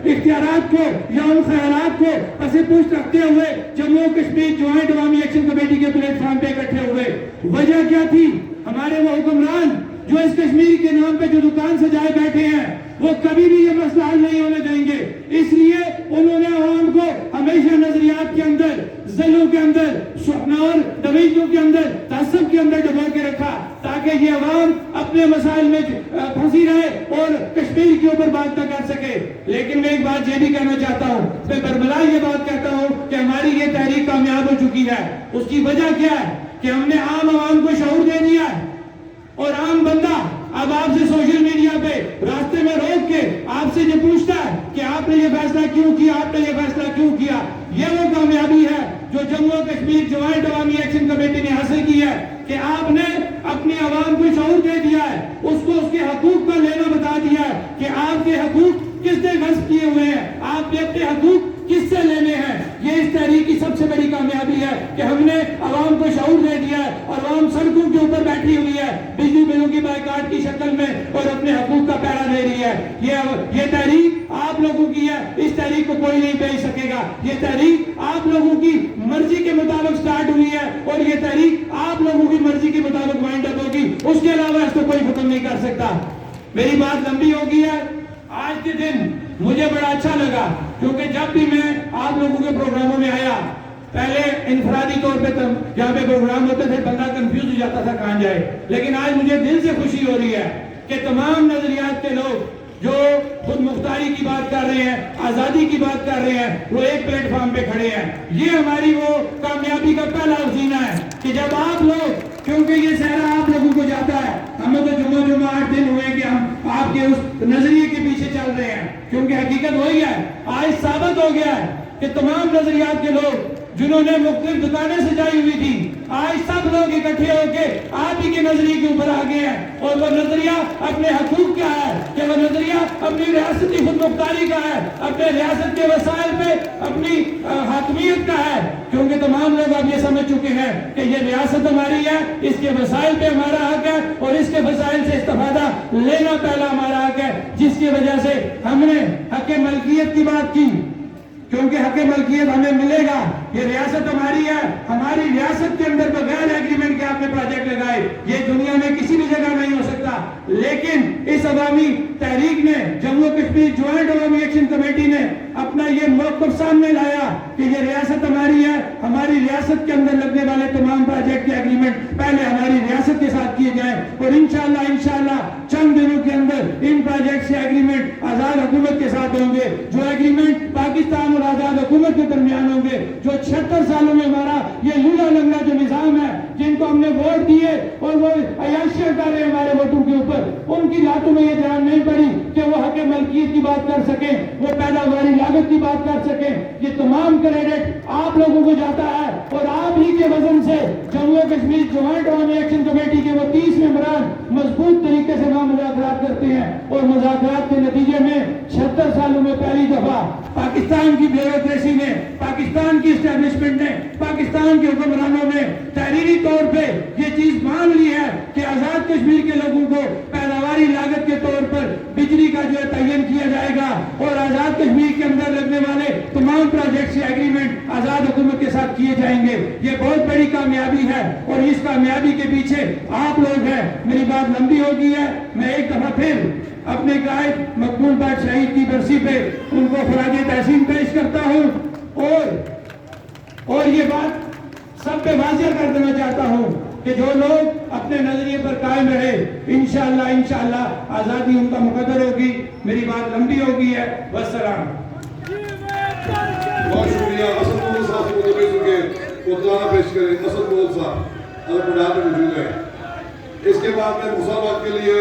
اختیارات کو یا ان خیالات کو پس پشت رکھتے ہوئے جموں و کشمیر جوائنٹ عوامی ایکشن کمیٹی کے پلیٹ فارم پہ اکٹھے ہوئے؟ وجہ کیا تھی؟ ہمارے وہ حکمران جو اس کشمیر کے نام پہ جو دکان سجائے بیٹھے ہیں وہ کبھی بھی یہ مسئلہ حل نہیں ہونے دیں گے. اس لیے انہوں نے عوام کو ہمیشہ نظریات کے اندر، ضلعوں کے اندر اور ڈویژنوں کے اندر، تعصب کے اندر ڈبو کے رکھا تاکہ یہ عوام اپنے مسائل میں پھنسی رہے اور کشمیر کے اوپر بات نہ کر سکے. لیکن میں ایک بات یہ بھی کہنا چاہتا ہوں، میں بربلا یہ بات کہتا ہوں کہ ہماری یہ تحریک کامیاب ہو چکی ہے. اس کی وجہ کیا ہے کہ ہم نے عام عوام کو شعور دے دیا ہے اور عام بندہ اب آپ سے سوشل میڈیا پہ راستے میں روک کے آپ سے یہ پوچھتا ہے کہ آپ نے یہ فیصلہ کیوں کیا، آپ نے یہ فیصلہ کیوں کیا. یہ وہ کامیابی ہے جو جموں و کشمیر جوائنٹ عوامی ایکشن کمیٹی نے حاصل کی ہے کہ آپ نے اپنی عوام کو شعور دے دیا ہے، اس کو اس کے حقوق کا لینا بتا دیا ہے کہ آپ کے حقوق کس نے غصب کیے ہوئے ہیں، آپ نے اپنے حقوق کس سے لینے ہیں. یہ اس تحریک کی سب سے بڑی کامیابی ہے کہ ہم نے عوام کو شعور دے دیا ہے اور عوام سڑکوں کے اوپر بیٹھی ہوئی ہے بجلی بلوں کی بائیکاٹ کی شکل میں اور اپنے حقوق کا پہرا دے رہی ہے. یہ تحریک آپ لوگوں کی ہے، اس تحریک کو کوئی نہیں بیچ سکے گا. یہ تحریک آپ لوگوں کی مرضی کے مطابق سٹارٹ ہوئی ہے اور یہ تحریک آپ لوگوں کی مرضی کے مطابق وائنڈ اپ ہوگی. اس کے علاوہ اس کو کوئی ختم نہیں کر سکتا. میری بات لمبی ہو گئی ہے. آج کے دن مجھے بڑا اچھا لگا کیونکہ جب بھی میں آپ لوگوں کے پروگراموں میں آیا، پہلے انفرادی طور پہ جہاں پہ پروگرام ہوتے تھے بندہ کنفیوز ہو جاتا تھا کہاں جائے، لیکن آج مجھے دل سے خوشی ہو رہی ہے کہ تمام نظریات کے لوگ جو خود مختاری کی بات کر رہے ہیں، آزادی کی بات کر رہے ہیں، وہ ایک پلیٹ فارم پہ کھڑے ہیں. یہ ہماری وہ کامیابی کا پہلا وسیلہ ہے کہ جب آپ لوگ، کیونکہ یہ صحرا آپ لوگوں کو جاتا ہے، ہمیں تو جمعہ 8 دن ہوئے کہ ہم آپ کے اس نظریے کے پیچھے چل رہے ہیں کیونکہ حقیقت وہی ہے. آج ثابت ہو گیا ہے کہ تمام نظریات کے لوگ جنہوں نے مختلف دکانیں سجائی ہوئی تھی، آج سب لوگ اکٹھے ہو کے آپ ہی کے نظریے کے اوپر آ گئے ہیں. اور وہ نظریہ اپنے حقوق کا ہے کہ وہ نظریہ اپنی ریاستی خود مختاری کا ہے، اپنے ریاست کے وسائل پہ اپنی حاکمیت کا ہے. کیونکہ تمام لوگ اب یہ سمجھ چکے ہیں کہ یہ ریاست ہماری ہے، اس کے وسائل پہ ہمارا حق ہے اور اس کے وسائل سے استفادہ لینا پہلا ہمارا حق ہے. جس کی وجہ سے ہم نے حق ملکیت کی بات کی کیونکہ حق ملکیت ہمیں ملے گا. یہ ریاست ہماری ہے، ہماری ریاست کے اندر بغیر ایگریمنٹ کے آپ نے پروجیکٹ لگائے یہ دنیا میں کسی بھی جگہ نہیں ہو سکتا. لیکن اس عوامی تحریک نے، جموں و کشمیر جوائنٹ عوامی ایکشن کمیٹی نے اپنا یہ موقف سامنے لایا کہ یہ ریاست ہماری ہے، ہماری ریاست کے اندر لگنے والے تمام پروجیکٹ کے ایگریمنٹ پہلے ہماری ریاست کے ساتھ کیے جائیں اور انشاءاللہ چند دنوں کے اندر ان پروجیکٹ سے ایگریمنٹ آزاد حکومت کے ساتھ ہوں گے، جو ایگریمنٹ پاکستان اور آزاد حکومت کے درمیان ہوں گے. جو 76 سالوں میں ہمارا یہ لولا لنگڑا جو نظام ہے، جن کو ہم نے ووٹ دیے اور وہ عیاشیاں کر رہے ہیں ہمارے ووٹوں کے اوپر، ان کی لاتوں میں یہ جان نہیں پڑی کہ وہ حق ملکیت کی بات کر سکیں، وہ پیداواری لاگت کی بات کر سکیں. یہ تمام کریڈٹ آپ لوگوں کو جاتا ہے اور آپ ہی کے وزن سے جموں و کشمیر جوائنٹ عوامی ایکشن کمیٹی کے وہ 30 ممبران مضبوط طریقے سے وہاں مذاکرات کرتے ہیں اور مذاکرات کے نتیجے میں 76 سالوں میں پہلی دفعہ پاکستان کی بیوروکریسی نے، پاکستان کی اسٹیبلشمنٹ نے، پاکستان کے حکمرانوں نے تحریری طور پہ یہ چیز مان لی ہے کہ آزاد کشمیر کے لوگوں کو پیداواری لاگت کے طور پر بجلی کا جو ہے تعین کیا جائے گا اور آزاد کشمیر کے اندر لگنے والے تمام پروجیکٹ سے ایگریمنٹ آزاد حکومت کے ساتھ کیے جائیں گے. یہ بہت بڑی کامیابی ہے اور اس کامیابی کے پیچھے آپ لوگ ہیں. میری بات لمبی ہو گئی ہے. میں ایک دفعہ پھر اپنے قائد مقبول بٹ شہید کی برسی پہ ان کو خراج تحسین پیش کرتا ہوں اور یہ بات سب پہ واضح کر دینا چاہتا ہوں کہ جو لوگ اپنے نظریے پر قائم رہے انشاءاللہ آزادی ان کا مقدر ہوگی. میری بات لمبی ہو گئی ہے. والسلام. بہت شکریہ. اسد مول صاحب سے مدعو کے مطلعہ پیش کریں. اسد مول صاحب اگر پڑھا پہ موجود ہے. اس کے بعد میں مسابقات کے لیے